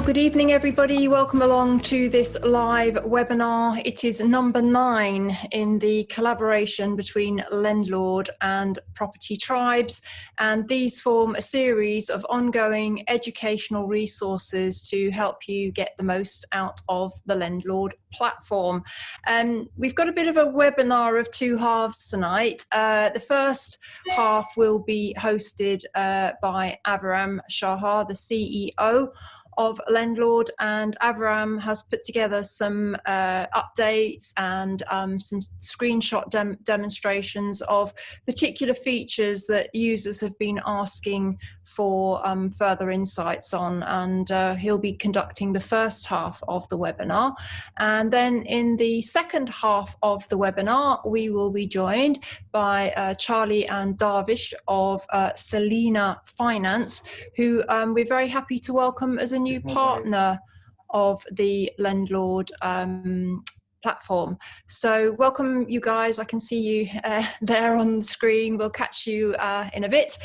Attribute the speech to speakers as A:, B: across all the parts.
A: Good evening, everybody. Welcome along to this live webinar. It is number 9 in the collaboration between Lendlord and Property Tribes, and these form a series of ongoing educational resources to help you get the most out of the Lendlord platform. We've got a bit of a webinar of 2 halves tonight. The first half will be hosted by Avram Shahar, the CEO of Lendlord, and Avram has put together some updates and some screenshot demonstrations of particular features that users have been asking for further insights on, and he'll be conducting the first half of the webinar. And then in the second half of the webinar, we will be joined by Charlie and Darvish of Selina Finance, who we're very happy to welcome as a new partner of the Lendlord platform. So welcome, you guys. I can see you there on the screen. We'll catch you in a bit.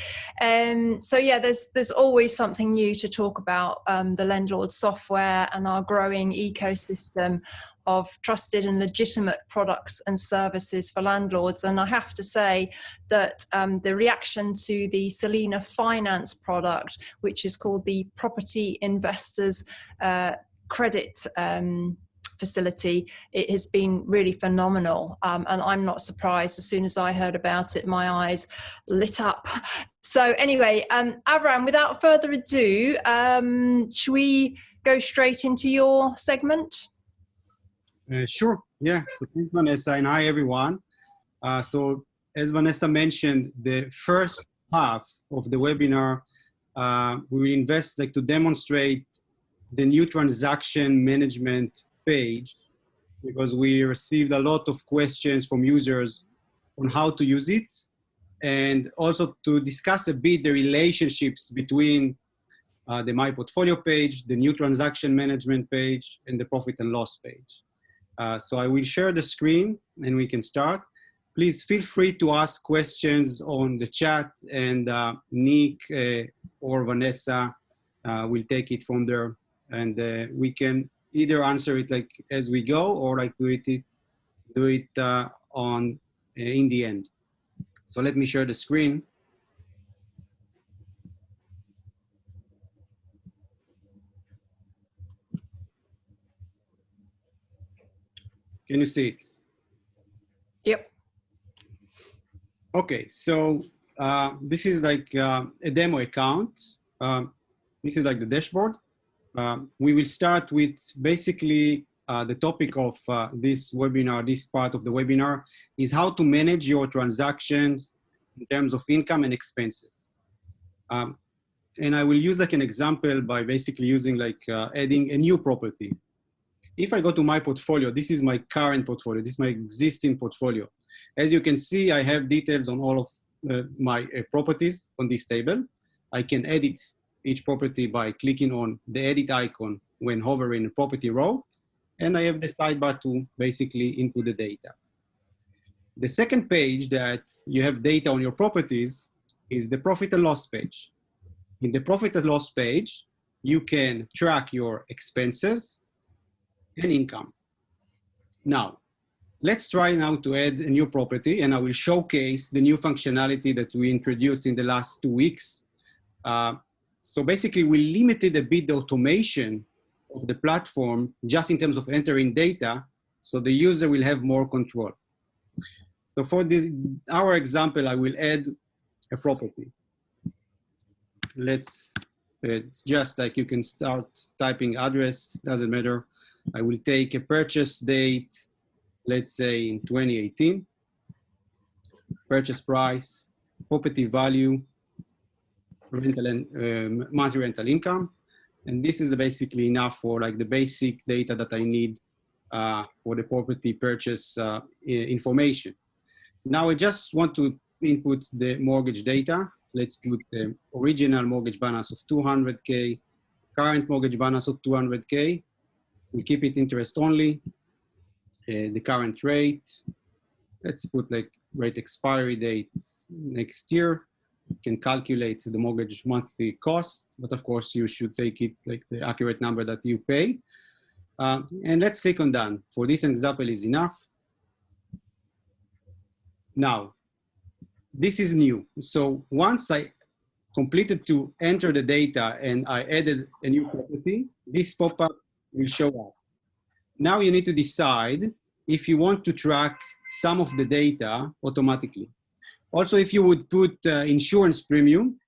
A: So yeah, there's always something new to talk about the Lendlord software and our growing ecosystem of trusted and legitimate products and services for landlords. And I have to say that the reaction to the Selina Finance product, which is called the Property Investors Credit Facility, it has been really phenomenal, and I'm not surprised. As soon as I heard about it, my eyes lit up. So anyway, Avram, without further ado, should we go straight into your segment?
B: Sure, yeah. So thanks, Vanessa, and hi, everyone. So as Vanessa mentioned, the first half of the webinar, we will invest to demonstrate the new transaction management page, because we received a lot of questions from users on how to use it, and also to discuss a bit the relationships between the My Portfolio page, the new transaction management page, and the profit and loss page. So I will share the screen and we can start. Please feel free to ask questions on the chat, and Nick or Vanessa will take it from there, and we can either answer it as we go, or do it on in the end. So let me share the screen. Can you see it?
A: Yep.
B: Okay, so this is a demo account. This is the dashboard. We will start with basically the topic of this webinar. This part of the webinar is how to manage your transactions in terms of income and expenses. And I will use an example by basically using adding a new property. If I go to my portfolio, this is my current portfolio. This is my existing portfolio. As you can see, I have details on all of my properties on this table. I can edit each property by clicking on the edit icon when hovering the property row, and I have the sidebar to basically input the data. The second page that you have data on your properties is the profit and loss page. In the profit and loss page, you can track your expenses and income. Now, let's try now to add a new property, and I will showcase the new functionality that we introduced in the last 2 weeks. So basically, we limited a bit the automation of the platform just in terms of entering data, so the user will have more control. So for our example, I will add a property. It's just you can start typing address, doesn't matter. I will take a purchase date, let's say in 2018, purchase price, property value, rental and monthly rental income. And this is basically enough for the basic data that I need for the property purchase information. Now I just want to input the mortgage data. Let's put the original mortgage balance of 200K, current mortgage balance of 200K. We keep it interest only, the current rate. Let's put rate expiry date next year. can calculate the mortgage monthly cost, but of course you should take it like the accurate number that you pay. And let's click on done. For this example is enough. Now, this is new. So once I completed to enter the data and I added a new property, this pop-up will show up. Now you need to decide if you want to track some of the data automatically. Also, if you would put insurance premium,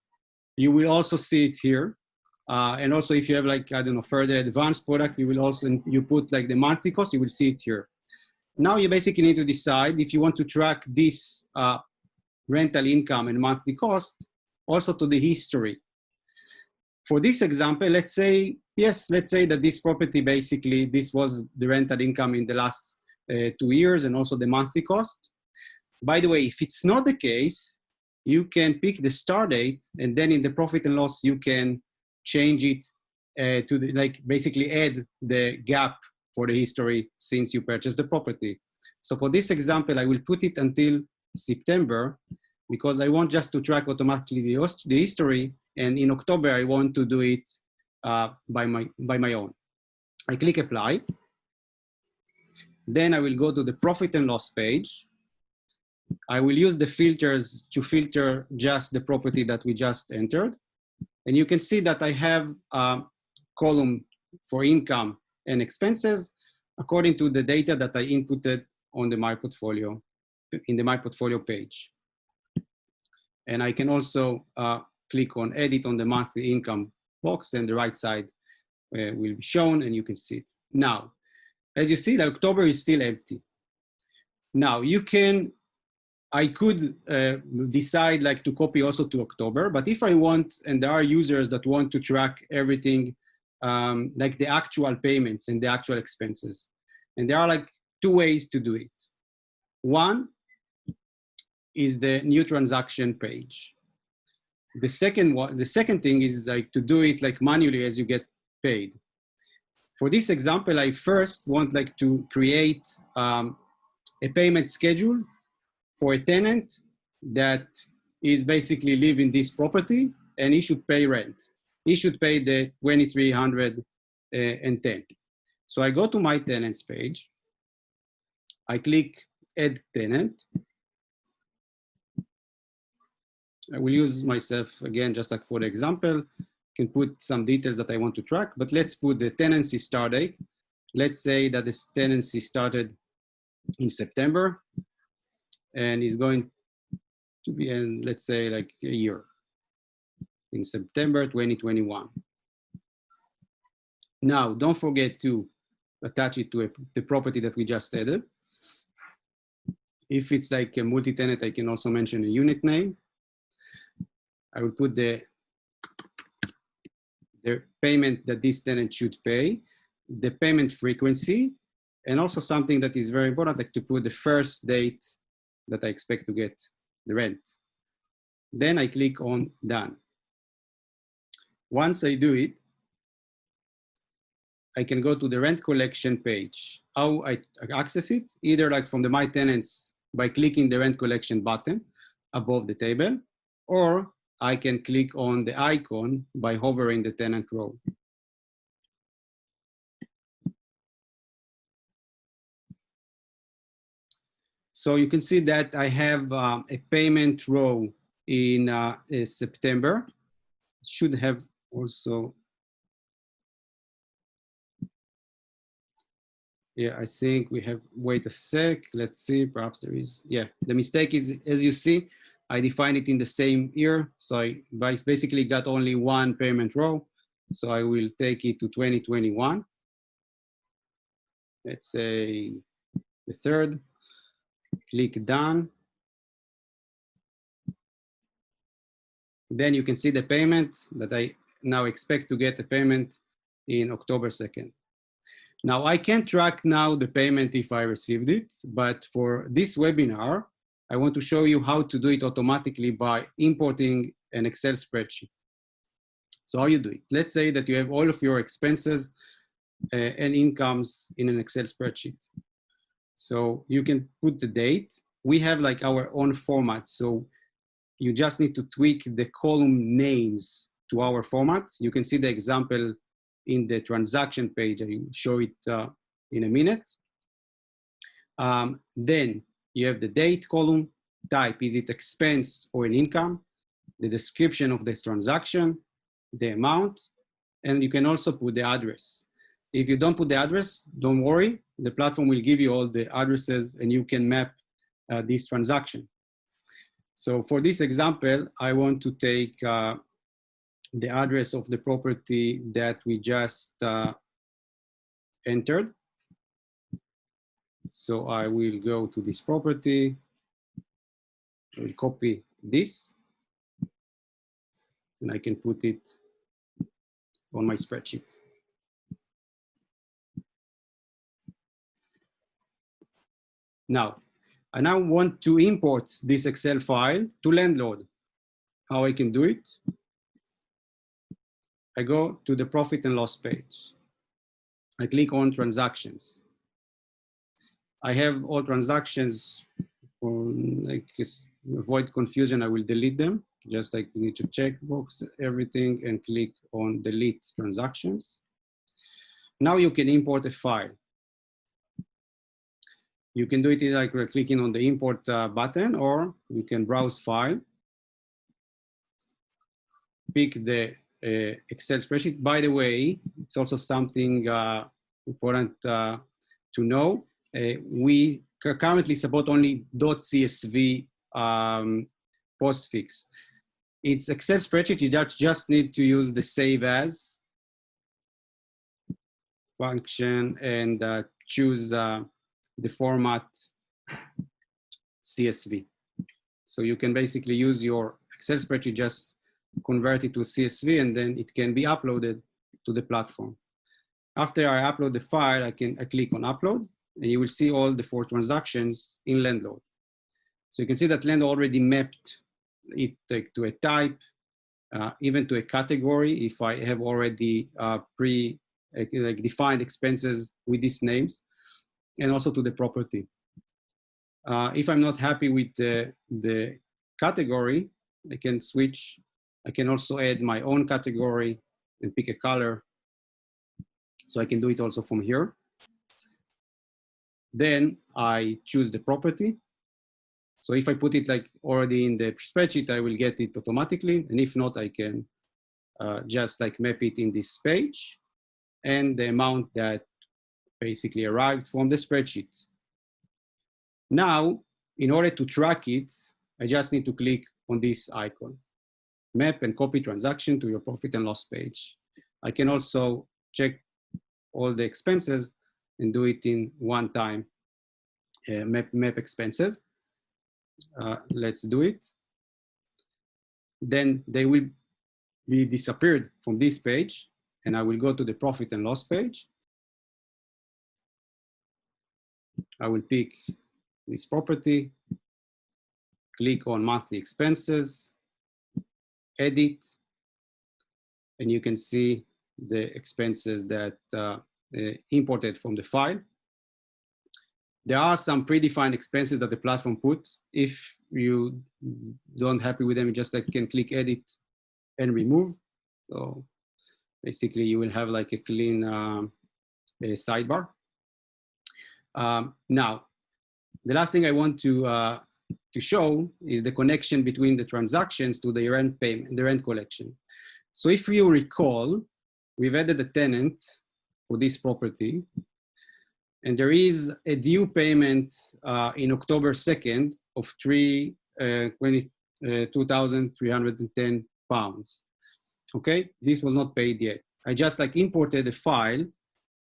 B: you will also see it here. And also if you have like, I don't know, further advanced product, you will also, you put like the monthly cost, you will see it here. Now you basically need to decide if you want to track this rental income and monthly cost also to the history. For this example, let's say, yes, let's say that this property, basically, this was the rental income in the last 2 years and also the monthly cost. By the way, if it's not the case, you can pick the start date and then in the profit and loss, you can change it to the, like basically add the gap for the history since you purchased the property. So for this example, I will put it until September because I want just to track automatically the history, and in October I want to do it by my own. I click apply. Then I will go to the profit and loss page. I will use the filters to filter just the property that we just entered. And you can see that I have a column for income and expenses according to the data that I inputted on the My Portfolio, in the My Portfolio page. And I can also click on edit on the monthly income box, and the right side will be shown and you can see it. Now, as you see, October is still empty. Now you can, I could decide like to copy also to October, but if I want, and there are users that want to track everything like the actual payments and the actual expenses. And there are like 2 ways to do it. One is the new transaction page. The second thing is like to do it like manually as you get paid. For this example, I first want like to create a payment schedule for a tenant that is basically live in this property and he should pay rent. He should pay the 2,310. So I go to my tenants page. I click add tenant. I will use myself again, just like for the example, can put some details that I want to track, but let's put the tenancy start date. Let's say that this tenancy started in September and is going to be in, let's say like a year, in September 2021. Now, don't forget to attach it to the property that we just added. If it's like a multi-tenant, I can also mention a unit name. I will put the payment that this tenant should pay, the payment frequency, and also something that is very important, like to put the first date that I expect to get the rent. Then I click on done. Once I do it, I can go to the rent collection page. How I access it, either like from the My Tenants by clicking the rent collection button above the table, or I can click on the icon by hovering the tenant row. So you can see that I have a payment row in September. Should have also, yeah, I think we have, wait a sec, let's see, perhaps there is, yeah, the mistake is, as you see, I define it in the same year. So I basically got only one payment row. So I will take it to 2021. Let's say the 3rd, click done. Then you can see the payment that I now expect to get the payment in October 2nd. Now I can't track now the payment if I received it, but for this webinar, I want to show you how to do it automatically by importing an Excel spreadsheet. So how you do it? Let's say that you have all of your expenses and incomes in an Excel spreadsheet. So you can put the date. We have like our own format. So you just need to tweak the column names to our format. You can see the example in the transaction page. I will show it in a minute. Then you have the date column, type, is it expense or an income, the description of this transaction, the amount, and you can also put the address. If you don't put the address, don't worry, the platform will give you all the addresses and you can map this transaction. So for this example, I want to take the address of the property that we just entered. So I will go to this property, I will copy this, and I can put it on my spreadsheet. Now, I now want to import this Excel file to Lendlord. How I can do it? I go to the profit and loss page. I click on transactions. I have all transactions. For like avoid confusion, I will delete them. Just like you need to check box everything and click on delete transactions. Now you can import a file. You can do it either like clicking on the import button, or you can browse file, pick the Excel spreadsheet. By the way, it's also something important to know. We currently support only .csv postfix. It's Excel spreadsheet. You just need to use the save as function and choose the format CSV. So you can basically use your Excel spreadsheet, just convert it to CSV, and then it can be uploaded to the platform. After I upload the file, I click on upload, and you will see all the 4 transactions in Lendlord. So you can see that Lendlord already mapped it to a type, even to a category, if I have already defined expenses with these names, and also to the property. If I'm not happy with the category, I can switch. I can also add my own category and pick a color. So I can do it also from here. Then I choose the property. So if I put it like already in the spreadsheet, I will get it automatically. And if not, I can just like map it in this page and the amount that basically arrived from the spreadsheet. Now, in order to track it, I just need to click on this icon, map and copy transaction to your profit and loss page. I can also check all the expenses and do it in one time, map expenses. Let's do it. Then they will be disappeared from this page, and I will go to the profit and loss page. I will pick this property, click on monthly expenses, edit, and you can see the expenses that imported from the file. There are some predefined expenses that the platform put. If you don't happy with them, you just like can click edit and remove. So basically you will have like a clean sidebar. Now, the last thing I want to show is the connection between the transactions to the rent payment, the rent collection. So if you recall, we've added a tenant for this property, and there is a due payment in October 2nd of 2,310 pounds. Okay, this was not paid yet. I just like imported a file.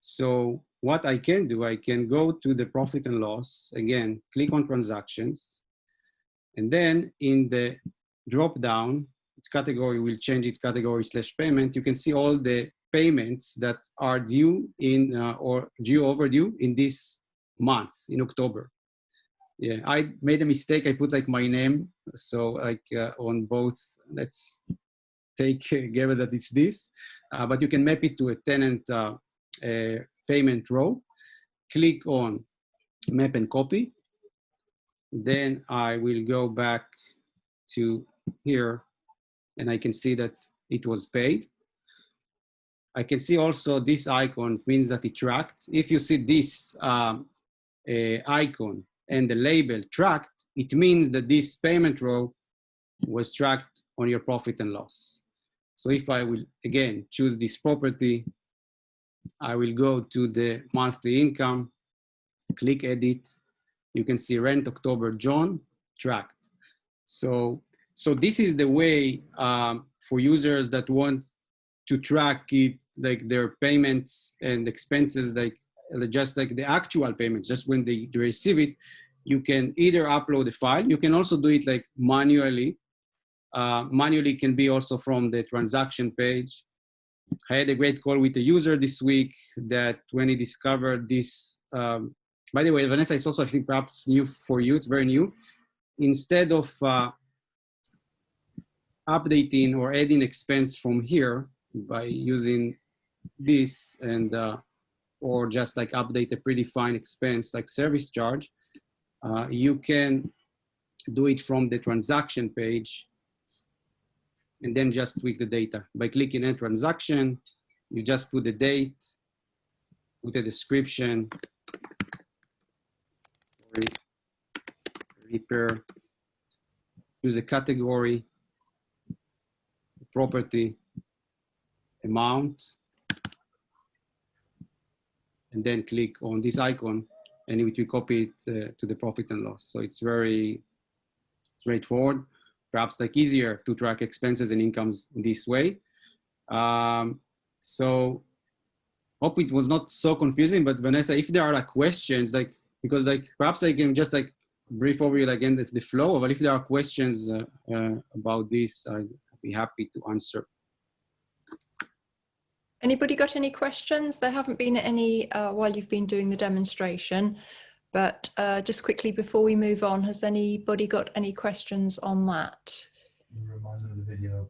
B: So what I can do, I can go to the profit and loss, again, click on transactions, and then in the drop down, its category will change it category / payment. You can see all the payments that are due in or due overdue in this month, in October. Yeah, I made a mistake. I put like my name. So like on both, let's take care that it's this, but you can map it to a tenant payment row. Click on map and copy. Then I will go back to here, and I can see that it was paid. I can see also this icon means that it tracked. If you see this icon and the label tracked, it means that this payment row was tracked on your profit and loss. So if I will, again, choose this property, I will go to the monthly income, click edit. You can see rent October, John, tracked. So this is the way for users that want to track it, like their payments and expenses, like just like the actual payments, just when they receive it. You can either upload a file. You can also do it like manually. Manually can be also from the transaction page. I had a great call with a user this week that when he discovered this, by the way, Vanessa, it's also, I think, perhaps new for you. It's very new. Instead of updating or adding expense from here by using this and or just like update a predefined expense like service charge, you can do it from the transaction page and then just tweak the data. By clicking Add Transaction, you just put the date, put a description, repair, use a category, property, amount, and then click on this icon and it will copy it to the profit and loss. So it's very straightforward, perhaps like easier to track expenses and incomes this way. So hope it was not so confusing, but Vanessa, if there are like questions, like, because like perhaps I can just like brief over you again the flow, but if there are questions about this, I'd be happy to answer.
A: Anybody got any questions? There haven't been any while you've been doing the demonstration, but just quickly before we move on, has anybody got any questions on that?
C: Reminder of the video.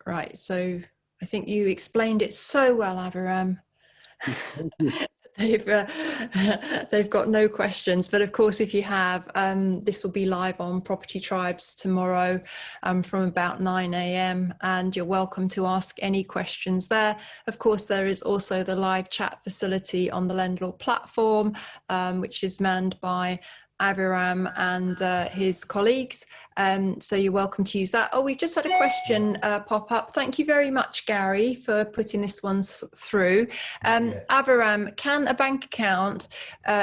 A: Right, so I think you explained it so well, Aviram. They've got no questions, but of course, if you have, this will be live on Property Tribes tomorrow from about 9 a.m. and you're welcome to ask any questions there. Of course, there is also the live chat facility on the Lendlord platform, which is manned by Aviram and his colleagues. So you're welcome to use that. Oh, we've just had a question pop up. Thank you very much, Gary, for putting this one through. Aviram, can a bank account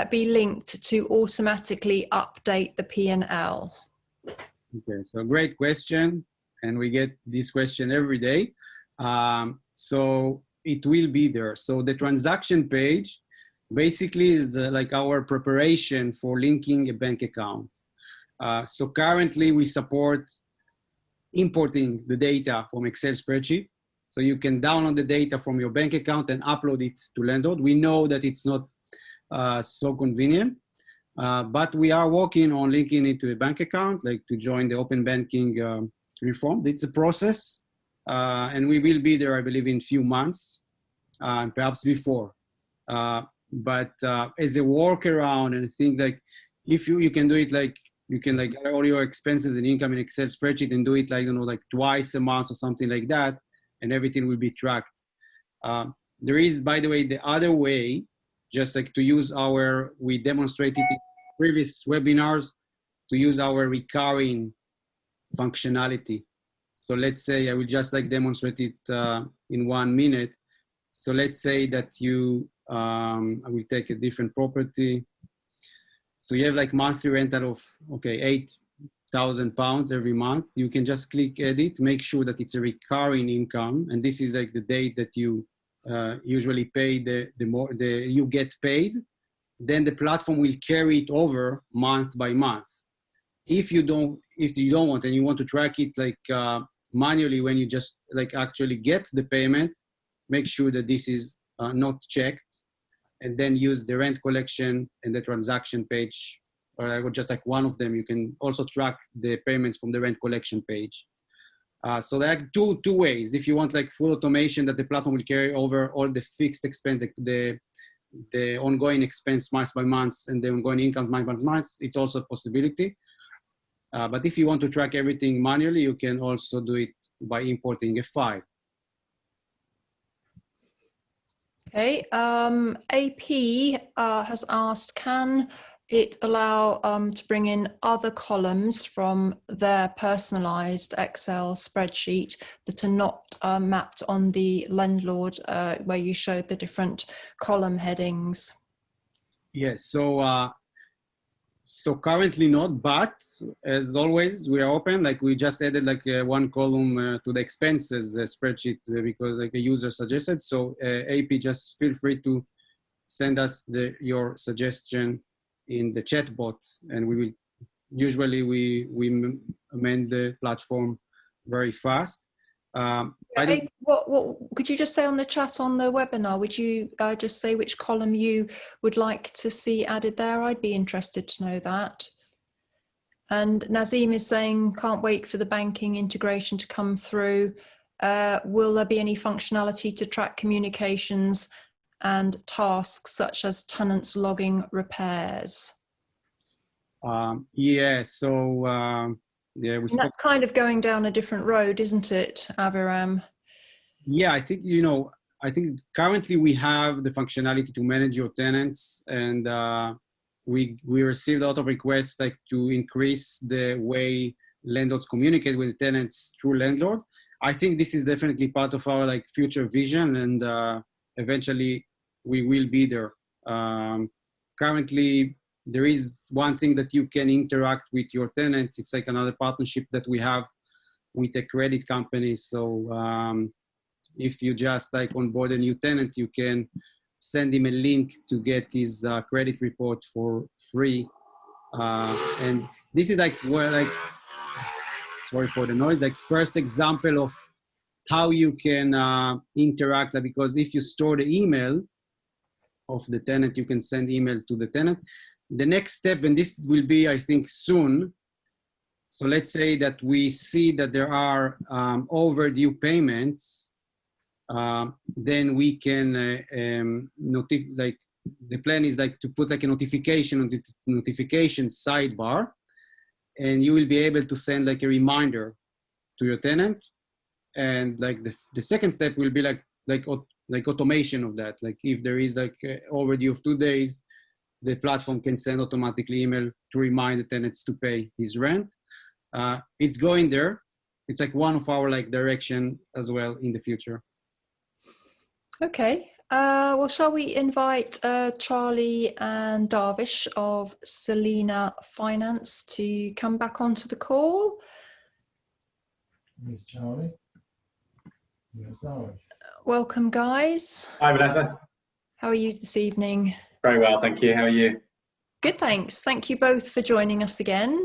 A: be linked to automatically update the P&L?
B: Okay, so great question. And we get this question every day. So it will be there. So the transaction page basically is like our preparation for linking a bank account. So currently we support importing the data from Excel spreadsheet. So you can download the data from your bank account and upload it to Lendlord. We know that it's not so convenient, but we are working on linking it to a bank account, like to join the open banking reform. It's a process, and we will be there, I believe, in a few months, perhaps before. But as a workaround, and I think like if you can do it, like you can like get all your expenses and income in Excel spreadsheet and do it like, you know, like twice a month or something like that, and everything will be tracked. There is, by the way, the other way, just like to use our, we demonstrated in previous webinars, to use our recurring functionality. So let's say I will just like demonstrate it in 1 minute. So let's say that you, I will take a different property. So you have like monthly rental of, okay, £8,000 every month. You can just click edit, make sure that it's a recurring income. And this is like the date that you usually pay you get paid. Then the platform will carry it over month by month. If you don't want and you want to track it like manually when you just like actually get the payment, make sure that this is not checked, and then use the rent collection and the transaction page, or just like one of them. You can also track the payments from the rent collection page. So there are two ways. If you want like full automation that the platform will carry over all the fixed expense, the ongoing expense month by month and the ongoing income month by month, it's also a possibility. But if you want to track everything manually, you can also do it by importing a file.
A: Okay, AP has asked, can it allow to bring in other columns from their personalized Excel spreadsheet that are not mapped on the Lendlord where you showed the different column headings?
B: Yes, so currently not, but as always, we are open. Like we just added like one column to the expenses spreadsheet because like a user suggested. So AP, just feel free to send us your suggestion in the chat bot, and we will usually we amend the platform very fast.
A: What could you just say on the chat on the webinar? Would you just say which column you would like to see added there? I'd be interested to know that. And Nazim is saying, can't wait for the banking integration to come through. Will there be any functionality to track communications and tasks such as tenants logging repairs?
B: Yeah, so yeah,
A: and that's kind of going down a different road, isn't it, Aviram?
B: Yeah, I think, I think currently we have the functionality to manage your tenants, and we received a lot of requests like to increase the way landlords communicate with the tenants through Lendlord. I think this is definitely part of our like future vision, and eventually we will be there. Currently, there is one thing that you can interact with your tenant. It's like another partnership that we have with a credit company. So if you just like onboard a new tenant, you can send him a link to get his credit report for free. And this is like where like, sorry for the noise, like first example of how you can interact, because if you store the email of the tenant, you can send emails to the tenant. The next step, and this will be, I think, soon. So let's say that we see that there are overdue payments, then we can like the plan is like to put like a notification on the notification sidebar, and you will be able to send like a reminder to your tenant. And like the second step will be like automation of that. Like if there is like overdue of 2 days, the platform can send automatically email to remind the tenants to pay his rent. It's going there. It's like one of our like direction as well in the future.
A: Okay. Well, shall we invite Charlie and Darvish of Selina Finance to come back onto the call?
C: Here's Charlie. Here's Darvish.
A: Welcome, guys.
D: Hi, Vanessa.
A: How are you this evening?
D: Very well, thank you. How are you?
A: Good, thanks. Thank you both for joining us again.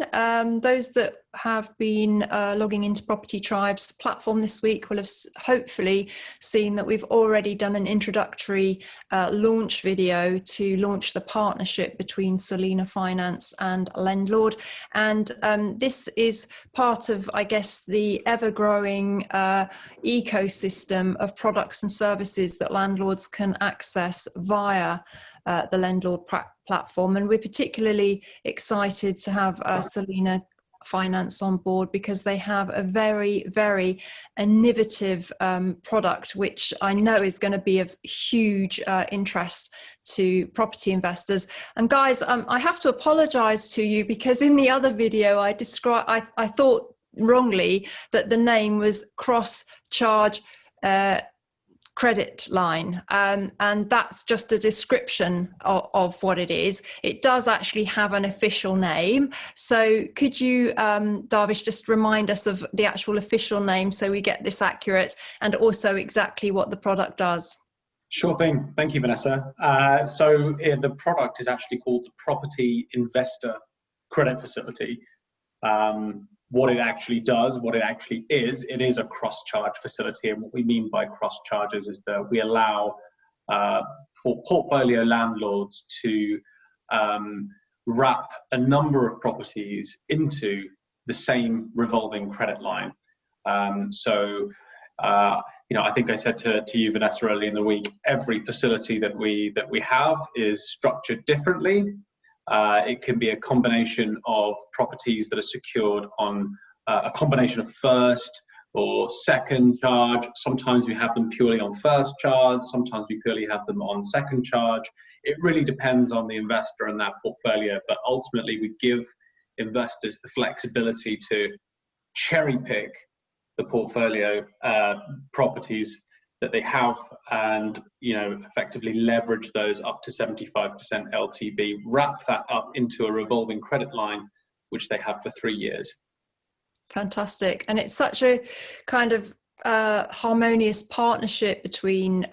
A: Those that have been logging into Property Tribe's platform this week will have hopefully seen that we've already done an introductory launch video to launch the partnership between Selina Finance and Lendlord. And this is part of, I guess, the ever-growing ecosystem of products and services that landlords can access via the Lendlord platform. And we're particularly excited to have Selina Finance on board because they have a very, very innovative product, which I know is going to be of huge interest to property investors. And guys, I have to apologize to you because in the other video I thought wrongly that the name was Cross Charge Credit Line, and that's just a description of what it is. It does actually have an official name. So could you, Darvish, just remind us of the actual official name so we get this accurate, and also exactly what the product does?
D: Sure thing. Thank you, Vanessa. The product is actually called the Property Investor Credit Facility. What it actually does, what it actually is, it is a cross-charge facility. And what we mean by cross-charges is that we allow for portfolio landlords to wrap a number of properties into the same revolving credit line. I think I said to you, Vanessa, earlier in the week, every facility that we have is structured differently. It can be a combination of properties that are secured on a combination of first or second charge. Sometimes we have them purely on first charge. Sometimes we purely have them on second charge. It really depends on the investor and that portfolio. But ultimately, we give investors the flexibility to cherry pick the portfolio properties that they have, and effectively leverage those up to 75% LTV, wrap that up into a revolving credit line, which they have for 3 years.
A: Fantastic. And it's such a kind of harmonious partnership between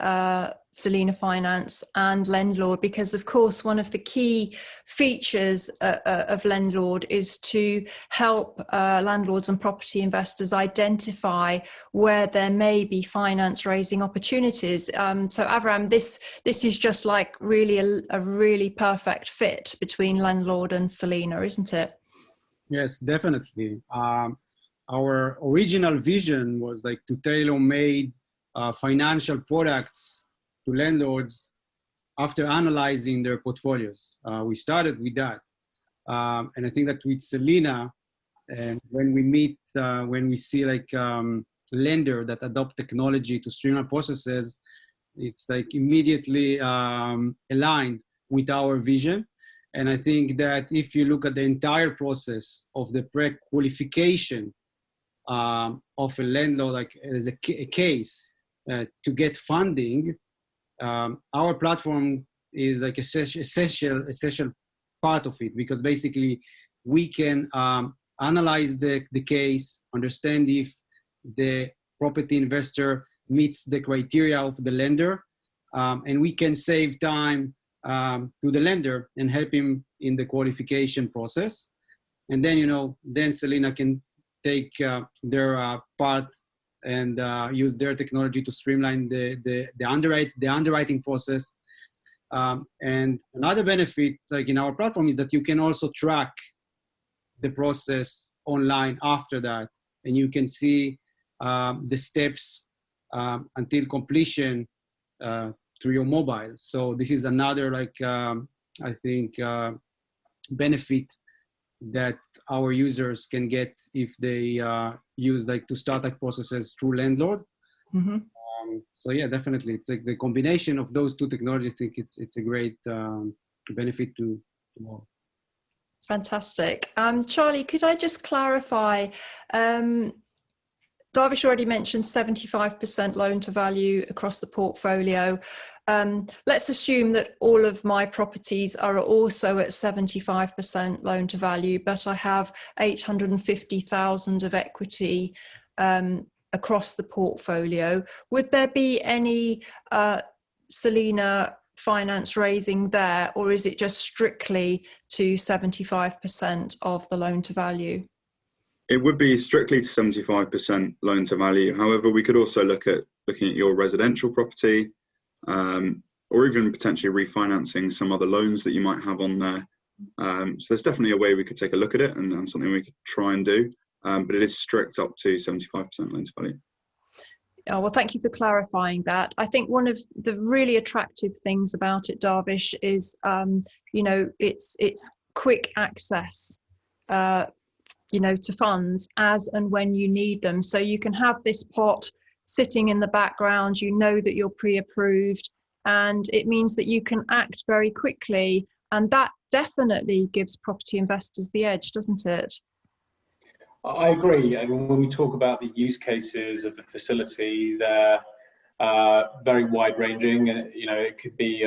A: Selina Finance and Lendlord, because of course one of the key features of Lendlord is to help landlords and property investors identify where there may be finance raising opportunities. So Avram, this is just like really a really perfect fit between Lendlord and Selina, isn't it?
B: Yes, definitely. Our original vision was like to tailor-made financial products to landlords after analyzing their portfolios. We started with that. And I think that with Selina, when we meet, when we see like lender that adopt technology to streamline processes, it's like immediately aligned with our vision. And I think that if you look at the entire process of the pre-qualification of a landlord, like as a case to get funding, our platform is like essential part of it, because basically we can analyze the case, understand if the property investor meets the criteria of the lender, and we can save time to the lender and help him in the qualification process. And then, then Selina can take their part and use their technology to streamline the underwriting process. And another benefit, like in our platform, is that you can also track the process online after that, and you can see the steps until completion through your mobile. So this is another I think benefit that our users can get if they use to start processes through Lendlord.
A: Mm-hmm.
B: So yeah, definitely, it's like the combination of those two technologies. I think it's a great benefit to all.
A: Fantastic. Charlie, could I just clarify? Darvish already mentioned 75% loan to value across the portfolio. Let's assume that all of my properties are also at 75% loan to value, but I have 850,000 of equity across the portfolio. Would there be any Selina Finance raising there, or is it just strictly to 75% of the loan to value?
E: It would be strictly to 75% loan to value. However, we could also looking at your residential property, or even potentially refinancing some other loans that you might have on there. So there's definitely a way we could take a look at it, and something we could try and do. But it is strict up to 75% loan to value.
A: Oh, well, thank you for clarifying that. I think one of the really attractive things about it, Darvish, is it's quick access. To funds as and when you need them. So you can have this pot sitting in the background, you know that you're pre-approved, and it means that you can act very quickly. And that definitely gives property investors the edge, doesn't it?
D: I agree. I mean, when we talk about the use cases of the facility, they're very wide-ranging. It could be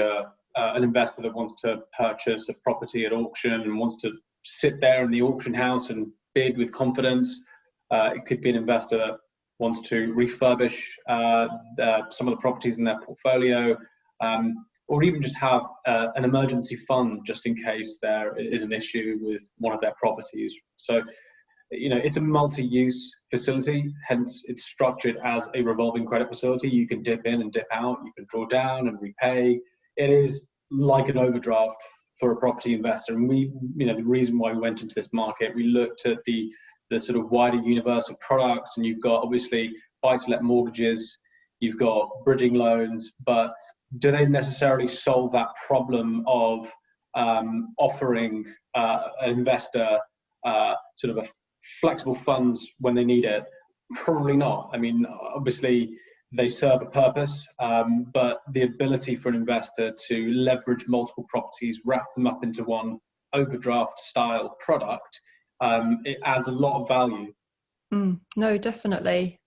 D: an investor that wants to purchase a property at auction and wants to sit there in the auction house and bid with confidence. It could be an investor that wants to refurbish some of the properties in their portfolio, or even just have an emergency fund just in case there is an issue with one of their properties. So, it's a multi-use facility, hence it's structured as a revolving credit facility. You can dip in and dip out, you can draw down and repay. It is like an overdraft for a property investor. And the reason why we went into this market, we looked at the sort of wider universe of products, and you've got obviously buy-to-let mortgages, you've got bridging loans, but do they necessarily solve that problem of offering an investor sort of a flexible funds when they need it? Probably not. I mean, obviously they serve a purpose, but the ability for an investor to leverage multiple properties, wrap them up into one overdraft style product, it adds a lot of value.
A: No, definitely.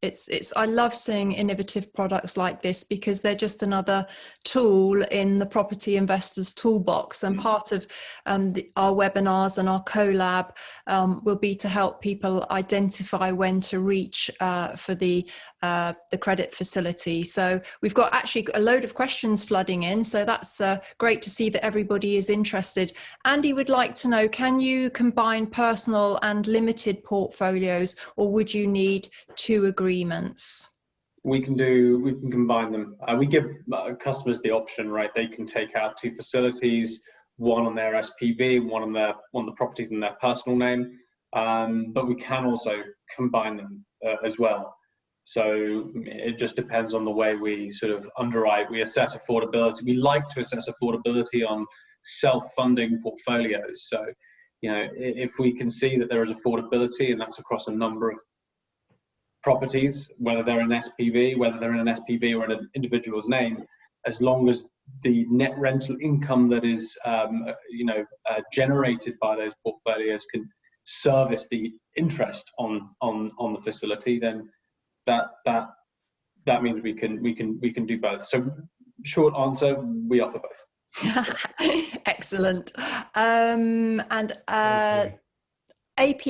A: I love seeing innovative products like this because they're just another tool in the property investors toolbox. And part of our webinars and our collab will be to help people identify when to reach for the credit facility. So we've got actually a load of questions flooding in. So that's great to see that everybody is interested. Andy would like to know, can you combine personal and limited portfolios, or would you need 2 agreements?
D: We can combine them. We give customers the option, right? They can take out 2 facilities, one on their SPV, one on the properties in their personal name. But we can also combine them as well. So it just depends on the way we sort of underwrite. We assess affordability. We like to assess affordability on self-funding portfolios. So, you know, if we can see that there is affordability, and that's across a number of properties, whether they're in SPV, whether they're in an SPV or in an individual's name, as long as the net rental income that is, generated by those portfolios can service the interest on the facility, then that means we can do both. So, short answer, we offer both.
A: Excellent. And AP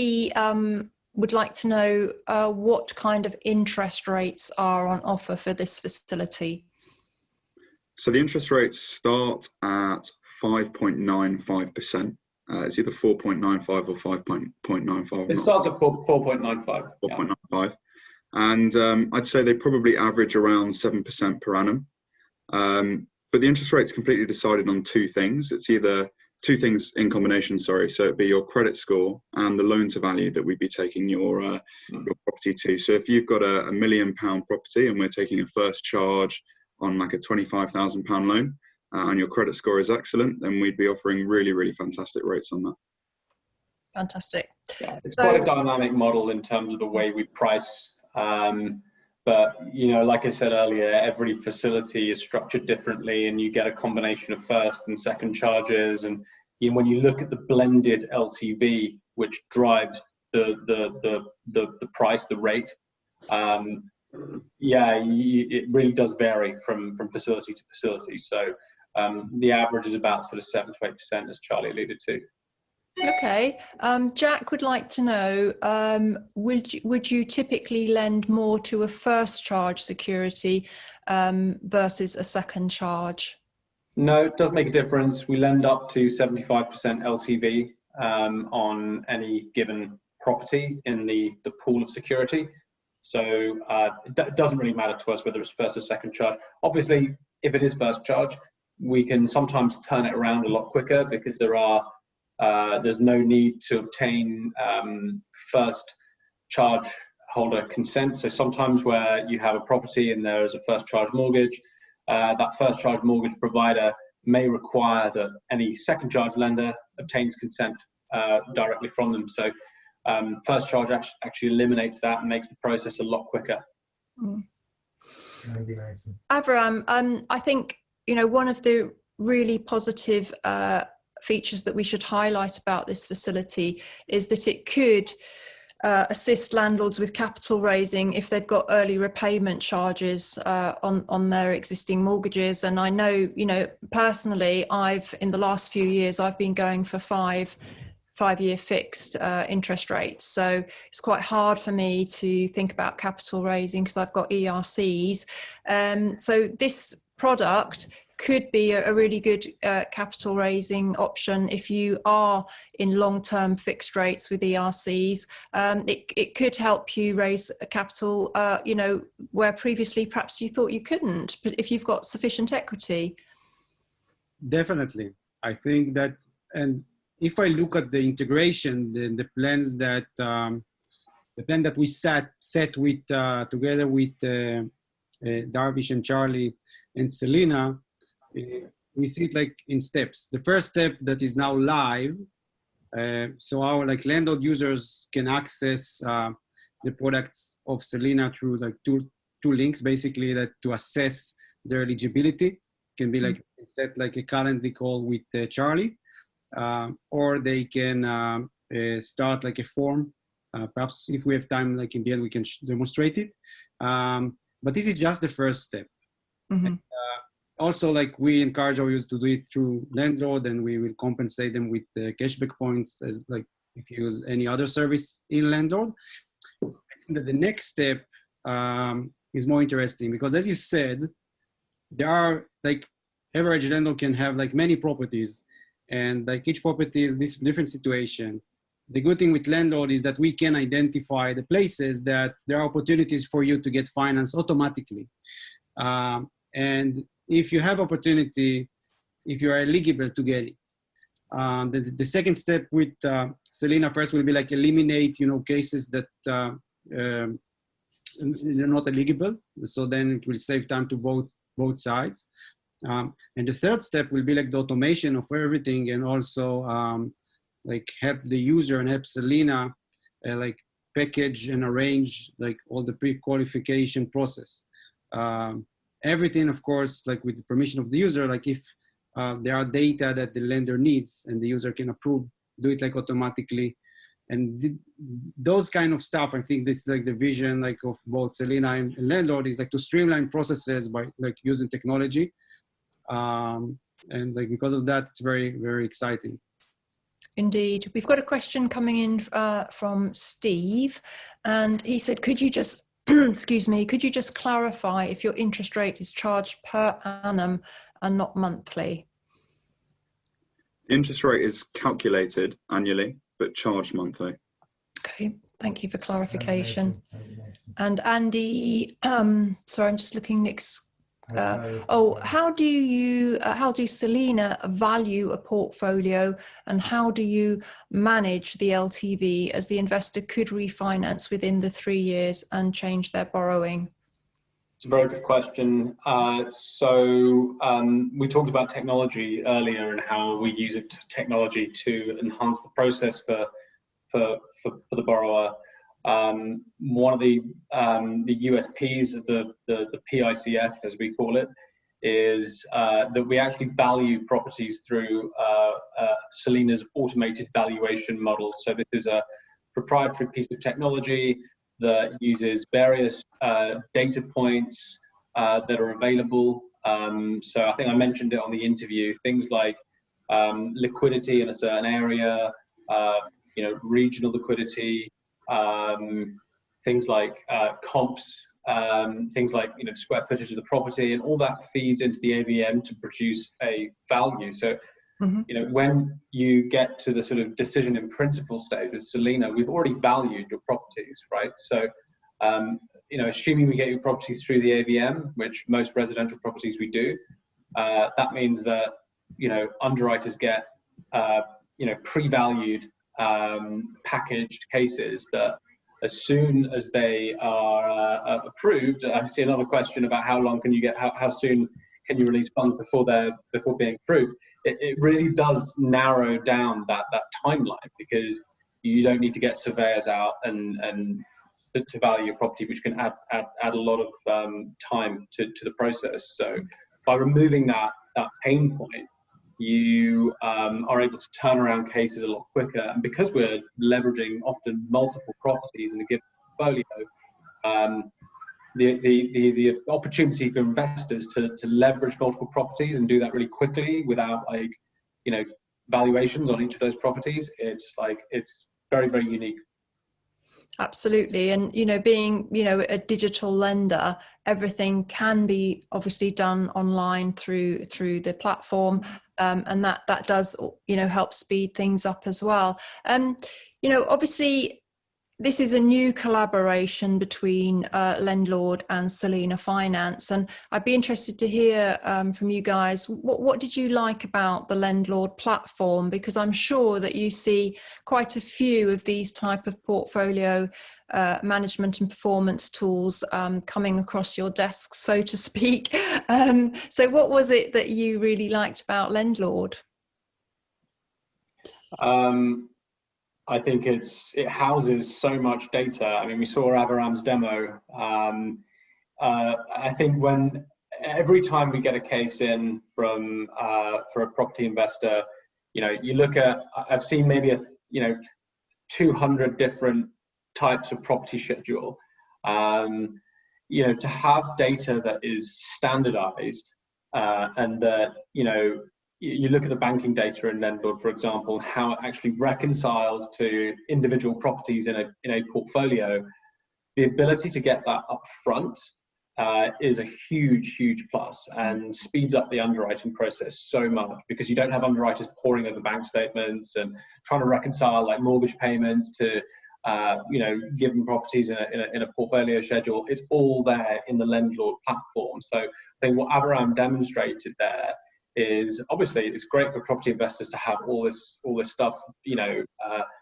A: would like to know what kind of interest rates are on offer for this facility.
E: So the interest rates start at 5.95%. It's either 4.95 or 5.95.
D: It starts at 4.95.
E: 4.95. Yeah. And I'd say they probably average around 7% per annum. But the interest rate's completely decided on 2 things. It's either 2 things in combination, sorry. So it'd be your credit score and the loan to value that we'd be taking your property to. So if you've got a £1 million property and we're taking a first charge on like a £25,000 loan, and your credit score is excellent, then we'd be offering really, really fantastic rates on that.
A: Fantastic.
D: Yeah, it's quite a dynamic model in terms of the way we price. But, you know, like I said earlier, every facility is structured differently, and you get a combination of first and second charges. And when you look at the blended LTV, which drives the price, the rate, it really does vary from facility to facility. So the average is about sort of 7 to 8%, as Charlie alluded to.
A: Okay. Jack would like to know, would you typically lend more to a first charge security versus a second charge?
D: No, it does make a difference. We lend up to 75% LTV on any given property in the pool of security. So it doesn't really matter to us whether it's first or second charge. Obviously, if it is first charge, we can sometimes turn it around a lot quicker because there's no need to obtain first charge holder consent. So sometimes where you have a property and there is a first charge mortgage, that first charge mortgage provider may require that any second charge lender obtains consent directly from them. So first charge actually eliminates that and makes the process a lot quicker.
A: Avram, I think, one of the really positive features that we should highlight about this facility is that it could assist landlords with capital raising if they've got early repayment charges on their existing mortgages. And I know, personally, in the last few years, I've been going for five-year fixed interest rates. So it's quite hard for me to think about capital raising because I've got ERCs. So this product could be a really good capital raising option if you are in long-term fixed rates with ERCs. It could help you raise a capital, where previously perhaps you thought you couldn't, but if you've got sufficient equity. Definitely.
B: I think that, and if I look at the integration, the plans that the plan that we set with together with Darvish and Charlie and Selina, we see it like in steps. The first step that is now live, so our like Lendlord users can access the products of Selina through like two links, basically, that to assess their eligibility. Can be like set like a calendar call with Charlie, or they can start like a form. Perhaps if we have time, like in the end, we can demonstrate it. But this is just the first step.
A: Mm-hmm.
B: And, also, like we encourage our users to do it through Lendlord, and we will compensate them with cashback points as like if you use any other service in Lendlord. The next step is more interesting because, as you said, there are like average landlord can have like many properties, and like each property is this different situation. The good thing with Lendlord is that we can identify the places that there are opportunities for you to get finance automatically. And if you have opportunity, if you are eligible to get it. The second step with Selina first will be like eliminate, cases that they're not eligible. So then it will save time to both sides. And the third step will be like the automation of everything, and also like help the user and help Selina like package and arrange like all the pre-qualification process. Everything, of course, like with the permission of the user, like if there are data that the lender needs and the user can approve, do it like automatically. And those kind of stuff, I think this is like the vision like of both Selina and Lendlord, is like to streamline processes by like using technology. And like because of that, it's very, very exciting.
A: Indeed. We've got a question coming in from Steve, and he said, could you just, excuse me, could you just clarify if your interest rate is charged per annum and not monthly?
E: Interest rate is calculated annually, but charged monthly.
A: Okay, thank you for clarification. And Andy, sorry, I'm just looking next. How do Selina value a portfolio, and how do you manage the LTV, as the investor could refinance within the 3 years and change their borrowing?
D: It's a very good question. We talked about technology earlier and how we use technology to enhance the process for the borrower. One of the USPs of the PICF, as we call it, is that we actually value properties through Selina's automated valuation model. So this is a proprietary piece of technology that uses various data points that are available. So I think I mentioned it on the interview, things like liquidity in a certain area, regional liquidity, things like comps, things like square footage of the property, and all that feeds into the AVM to produce a value. So when you get to the sort of decision in principle stage with Selina, we've already valued your properties, right? So assuming we get your properties through the AVM, which most residential properties we do, that means that underwriters get pre-valued packaged cases that, as soon as they are approved, I see another question about how long can you get, how soon can you release funds before being approved. It really does narrow down that timeline, because you don't need to get surveyors out and to value your property, which can add a lot of time to the process. So by removing that pain point, you are able to turn around cases a lot quicker. And because we're leveraging often multiple properties in a given portfolio, the opportunity for investors to leverage multiple properties and do that really quickly without valuations on each of those properties, it's very, very unique.
A: Absolutely. And being a digital lender, everything can be obviously done online through the platform, and that does help speed things up as well. Obviously this is a new collaboration between Lendlord and Selina Finance, and I'd be interested to hear from you guys, what did you like about the Lendlord platform? Because I'm sure that you see quite a few of these type of portfolio management and performance tools coming across your desk, so to speak. So what was it that you really liked about Lendlord?
D: I think it houses so much data. I mean, we saw Avaram's demo. I think every time we get a case in from for a property investor, you look at, I've seen maybe 200 different types of property schedule. To have data that is standardized and that you look at the banking data in Lendlord, for example, how it actually reconciles to individual properties in a portfolio. The ability to get that up front is a huge plus, and speeds up the underwriting process so much, because you don't have underwriters poring over bank statements and trying to reconcile like mortgage payments to given properties in a portfolio schedule. It's all there in the Lendlord platform. So I think what Avaram demonstrated there is, obviously it's great for property investors to have all this stuff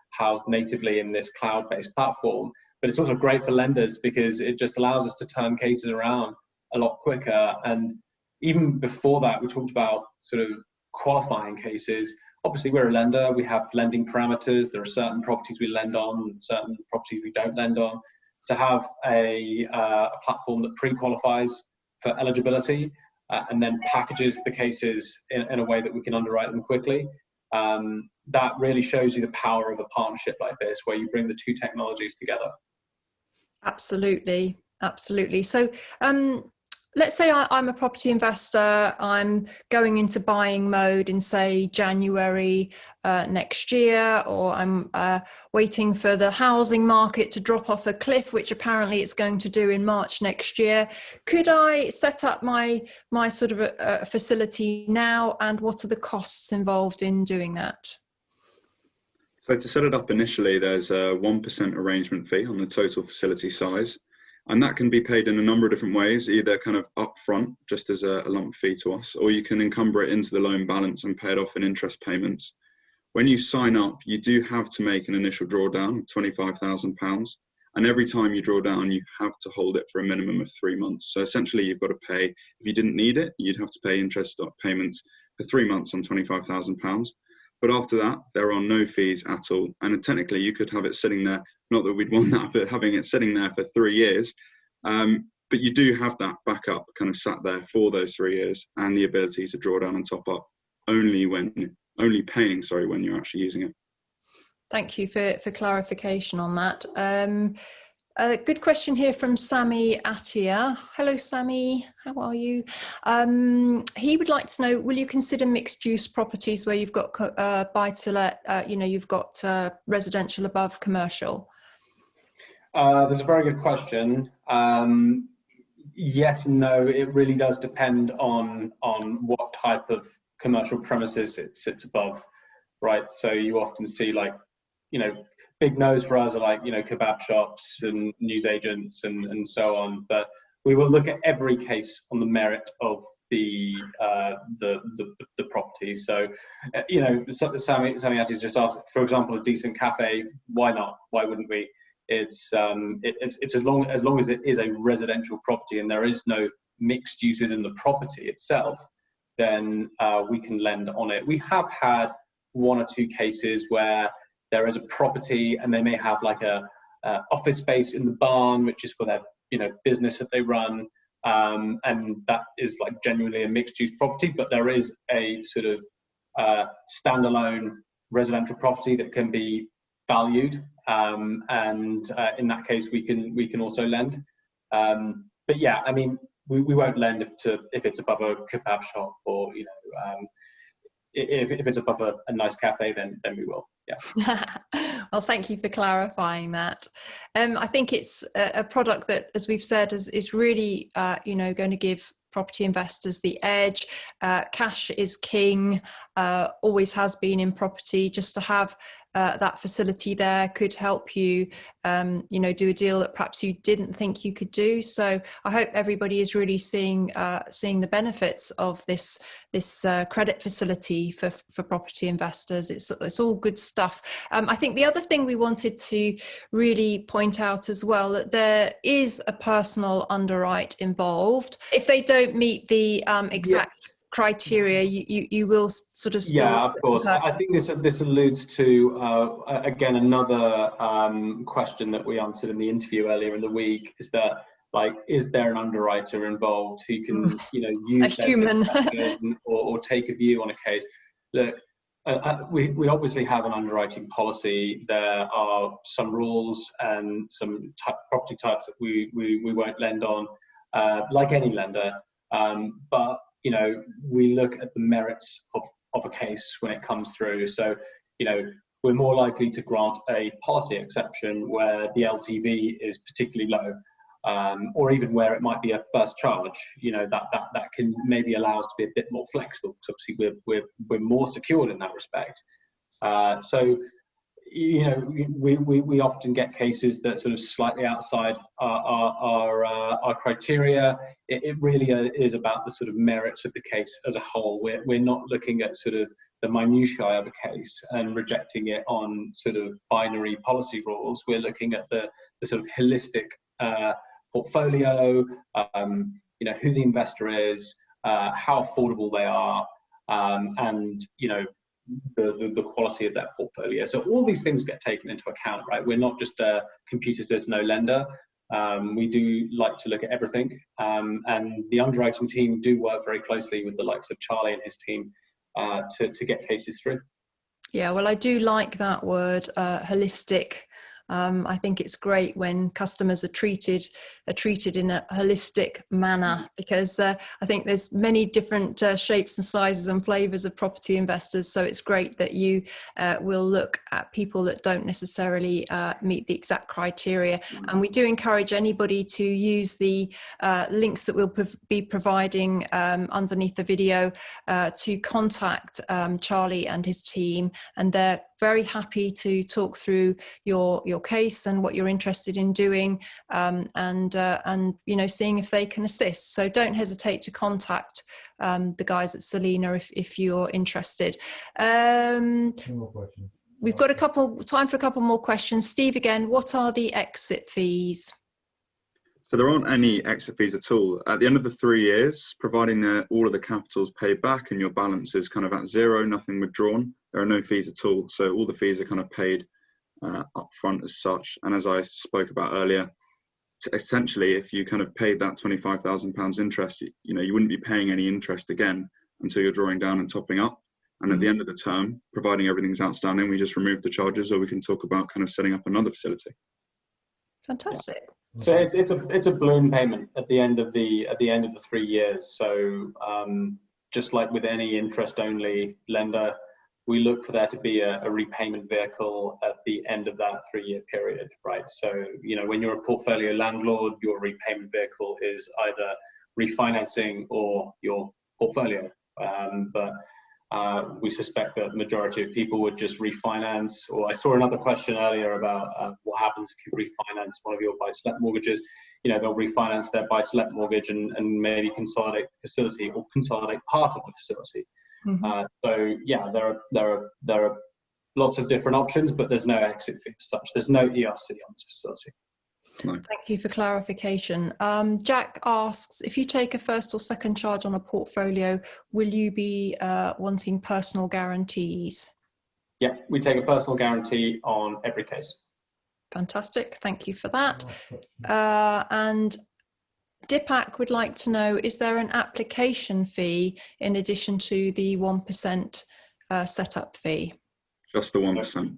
D: housed natively in this cloud-based platform, but it's also great for lenders because it just allows us to turn cases around a lot quicker. And even before that, we talked about sort of qualifying cases. Obviously we're a lender, we have lending parameters, there are certain properties we lend on, certain properties we don't lend on. To have a platform that pre-qualifies for eligibility and then packages the cases in a way that we can underwrite them quickly, that really shows you the power of a partnership like this, where you bring the two technologies together.
A: Absolutely. So let's say I'm a property investor, I'm going into buying mode in, say, January next year, or I'm waiting for the housing market to drop off a cliff, which apparently it's going to do in March next year. Could I set up my sort of a facility now, and what are the costs involved in doing that?
E: So to set it up initially, there's a 1% arrangement fee on the total facility size. And that can be paid in a number of different ways, either kind of upfront, just as a lump fee to us, or you can encumber it into the loan balance and pay it off in interest payments. When you sign up, you do have to make an initial drawdown of £25,000. And every time you draw down, you have to hold it for a minimum of 3 months. So essentially, you've got to pay, if you didn't need it, you'd have to pay interest payments for 3 months on £25,000. But after that, there are no fees at all. And technically, you could have it sitting there, not that we'd want that, but having it sitting there for 3 years. But you do have that backup kind of sat there for those 3 years, and the ability to draw down and top up only paying when you're actually using it. Thank you for
A: clarification on that. A good question here from Sami Atia. Hello, Sami. How are you? He would like to know, will you consider mixed-use properties where you've got buy-to-let, you've got residential above commercial?
D: That's a very good question. Yes and no. It really does depend on what type of commercial premises it sits above, right? So you often see, like, big no's for us are like, kebab shops and newsagents and so on. But we will look at every case on the merit of the property. So, Sammy has just asked, for example, a decent cafe. Why not? Why wouldn't we? It's as long as it is a residential property and there is no mixed use within the property itself, then we can lend on it. We have had 1 or 2 cases where there is a property and they may have like a office space in the barn, which is for their business that they run, and that is like genuinely a mixed use property, but there is a sort of standalone residential property that can be valued, and in that case we can also lend. But yeah, I mean, we won't lend if it's above a kebab shop, or if it's above a nice cafe, then we will. Yeah.
A: Well, thank you for clarifying that. I think it's a product that, as we've said, is really going to give property investors the edge. Cash is king, always has been in property. Just to have that facility there could help you, you know, do a deal that perhaps you didn't think you could do. So I hope everybody is really seeing the benefits of this credit facility for property investors. It's all good stuff. I think the other thing we wanted to really point out as well, that there is a personal underwrite involved. If they don't meet the exact criteria, you will sort of still...
D: Yeah, of course. I think this alludes to again another question that we answered in the interview earlier in the week, is that, like, is there an underwriter involved who can, you know, use
A: a human
D: or take a view on a case? Look, we obviously have an underwriting policy. There are some rules and some property types that we won't lend on, like any lender. But you know, we look at the merits of a case when it comes through. So, you know, we're more likely to grant a policy exception where the LTV is particularly low, or even where it might be a first charge. You know, that can maybe allow us to be a bit more flexible, because obviously we're more secured in that respect. So, you know, we often get cases that sort of slightly outside our criteria. It really is about the sort of merits of the case as a whole. We're not looking at sort of the minutiae of a case and rejecting it on sort of binary policy rules. We're looking at the sort of holistic portfolio, you know, who the investor is, how affordable they are, and, you know, the quality of that portfolio. So all these things get taken into account, right? We're not just a computer says no lender. We do like to look at everything, and the underwriting team do work very closely with the likes of Charlie and his team to get cases through.
A: Yeah, well, I do like that word, holistic. I think it's great when customers are treated in a holistic manner, because I think there's many different shapes and sizes and flavors of property investors. So it's great that you will look at people that don't necessarily meet the exact criteria. And we do encourage anybody to use the links that we'll be providing underneath the video to contact Charlie and his team, and they're very happy to talk through your case and what you're interested in doing, and you know, seeing if they can assist. So don't hesitate to contact the guys at Selina if you're interested.
C: Two more questions.
A: We've got time for a couple more questions. Steve, again, what are the exit fees?
E: So there aren't any exit fees at all. At the end of the 3 years, providing that all of the capital is paid back and your balance is kind of at zero, nothing withdrawn, there are no fees at all. So all the fees are kind of paid up front as such. And as I spoke about earlier, essentially, if you kind of paid that £25,000 interest, you know, you wouldn't be paying any interest again until you're drawing down and topping up. And at the end of the term, providing everything's outstanding, we just remove the charges, or we can talk about kind of setting up another facility.
A: Fantastic.
D: Yeah. So it's a balloon payment at the end of the 3 years. So just like with any interest-only lender, we look for there to be a repayment vehicle at the end of that 3-year period, right? So, you know, when you're a portfolio landlord, your repayment vehicle is either refinancing or your portfolio. But we suspect that the majority of people would just refinance. Or I saw another question earlier about what happens if you refinance one of your buy-to-let mortgages. You know, they'll refinance their buy-to-let mortgage and maybe consolidate the facility or consolidate part of the facility.
A: Mm-hmm.
D: So yeah, there are lots of different options, but there's no exit fee as such. There's no ERC on this facility.
E: No.
A: Thank you for clarification. Jack asks, if you take a first or second charge on a portfolio, will you be wanting personal guarantees?
D: Yeah, we take a personal guarantee on every case.
A: Fantastic. Thank you for that. And Dipak would like to know, is there an application fee in addition to the 1% setup fee?
E: Just the 1%.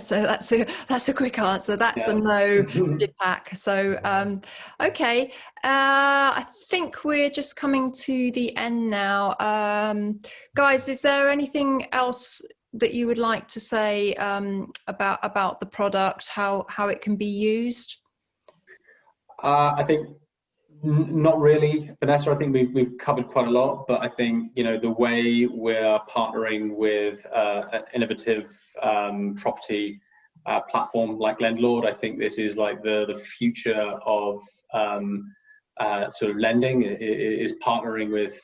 A: So that's a quick answer. That's a no, Dipak. So okay, I think we're just coming to the end now. Guys, is there anything else that you would like to say about the product, how it can be used?
D: I think Not really, Vanessa. I think we've covered quite a lot, but I think, you know, the way we're partnering with an innovative property platform like Lendlord, I think this is like the future of sort of lending, is partnering with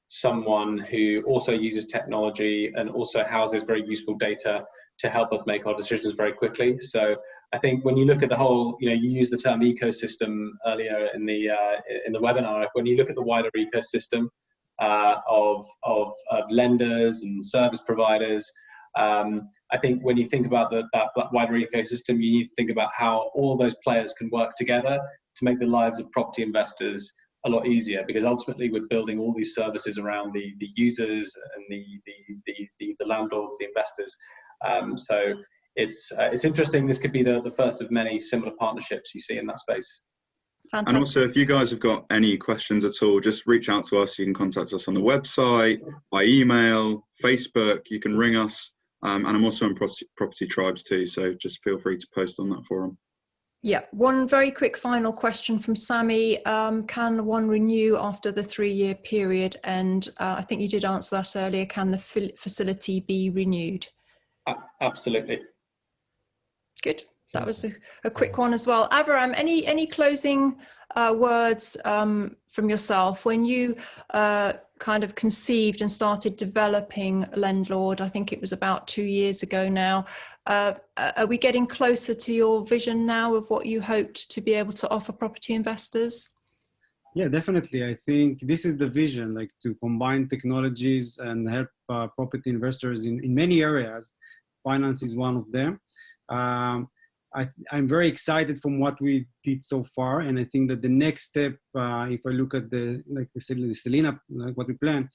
D: someone who also uses technology and also houses very useful data to help us make our decisions very quickly. So I think when you look at the whole, you know, you used the term ecosystem earlier in the webinar. When you look at the wider ecosystem of lenders and service providers, I think when you think about that wider ecosystem, you need to think about how all those players can work together to make the lives of property investors a lot easier, because ultimately we're building all these services around the users and the landlords, the investors. So it's interesting. This could be the first of many similar partnerships you see in that space.
A: Fantastic.
E: And also, if you guys have got any questions at all, just reach out to us. You can contact us on the website, by email, Facebook. You can ring us. And I'm also on Property Tribes too, so just feel free to post on that forum.
A: Yeah, one very quick final question from Sammy. Can one renew after the 3-year period? And I think you did answer that earlier. Can the facility be renewed?
D: Absolutely.
A: Good. That was a quick one as well. Avram, any closing words from yourself when you kind of conceived and started developing Lendlord? I think it was about 2 years ago now. Are we getting closer to your vision now of what you hoped to be able to offer property investors?
B: Yeah, definitely. I think this is the vision, like to combine technologies and help property investors in many areas. Finance is one of them. I'm very excited from what we did so far, and I think that the next step, if I look at the Selina, what we plan,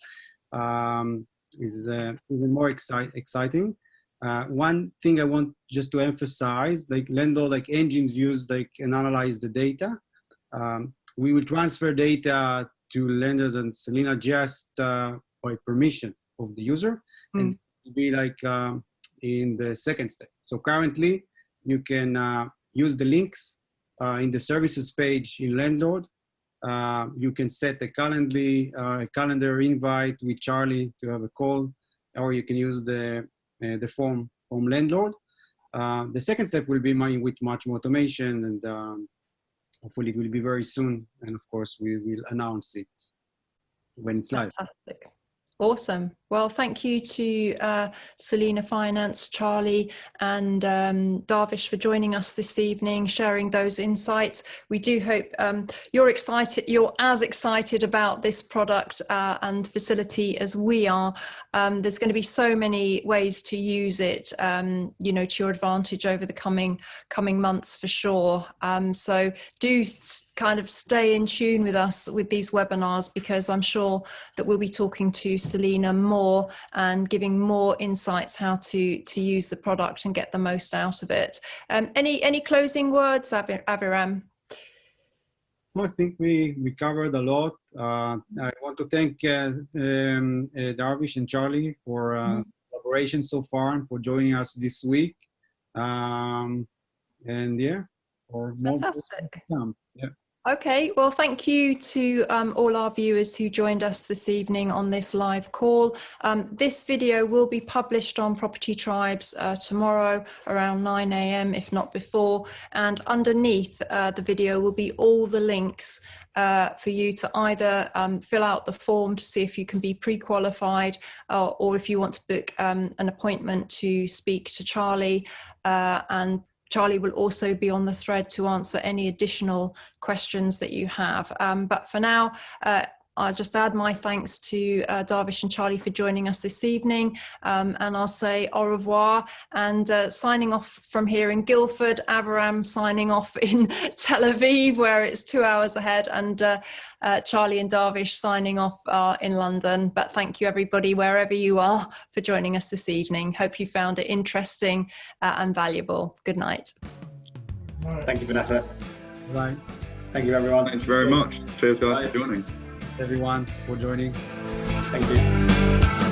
B: is even more exciting. One thing I want just to emphasize, like Lendlord, like engines use and analyze the data. We will transfer data to lenders and Selina just by permission of the user, and it'll be like in the second step. So currently, you can use the links in the services page in Lendlord. You can set a calendar invite with Charlie to have a call, or you can use the form from Lendlord. The second step will be with much more automation, and hopefully it will be very soon. And of course, we will announce it when it's live.
A: Fantastic. Awesome. Well, thank you to Selina Finance, Charlie, and Darvish for joining us this evening, sharing those insights. We do hope you're as excited about this product and facility as we are. There's going to be so many ways to use it, you know, to your advantage over the coming months for sure. So do kind of stay in tune with us with these webinars, because I'm sure that we'll be talking to Selina more and giving more insights how to use the product and get the most out of it. Any closing words, Aviram?
B: I think we covered a lot. I want to thank Darvish and Charlie for collaboration so far and for joining us this week. And yeah, for more.
A: Fantastic.
B: Yeah.
A: Okay, well, thank you to all our viewers who joined us this evening on this live call. This video will be published on Property Tribes tomorrow around 9 AM, if not before. And underneath the video will be all the links for you to either fill out the form to see if you can be pre-qualified, or if you want to book an appointment to speak to Charlie, and Charlie will also be on the thread to answer any additional questions that you have. But for now, I'll just add my thanks to Darvish and Charlie for joining us this evening. And I'll say au revoir, and signing off from here in Guildford, Aviram signing off in Tel Aviv, where it's 2 hours ahead, and Charlie and Darvish signing off in London. But thank you everybody, wherever you are, for joining us this evening. Hope you found it interesting and valuable. Good night.
D: Thank you, Vanessa.
B: Bye.
D: Thank you, everyone.
E: Thank you very much. Cheers, guys, for joining.
B: Thanks everyone for joining.
D: Thank you.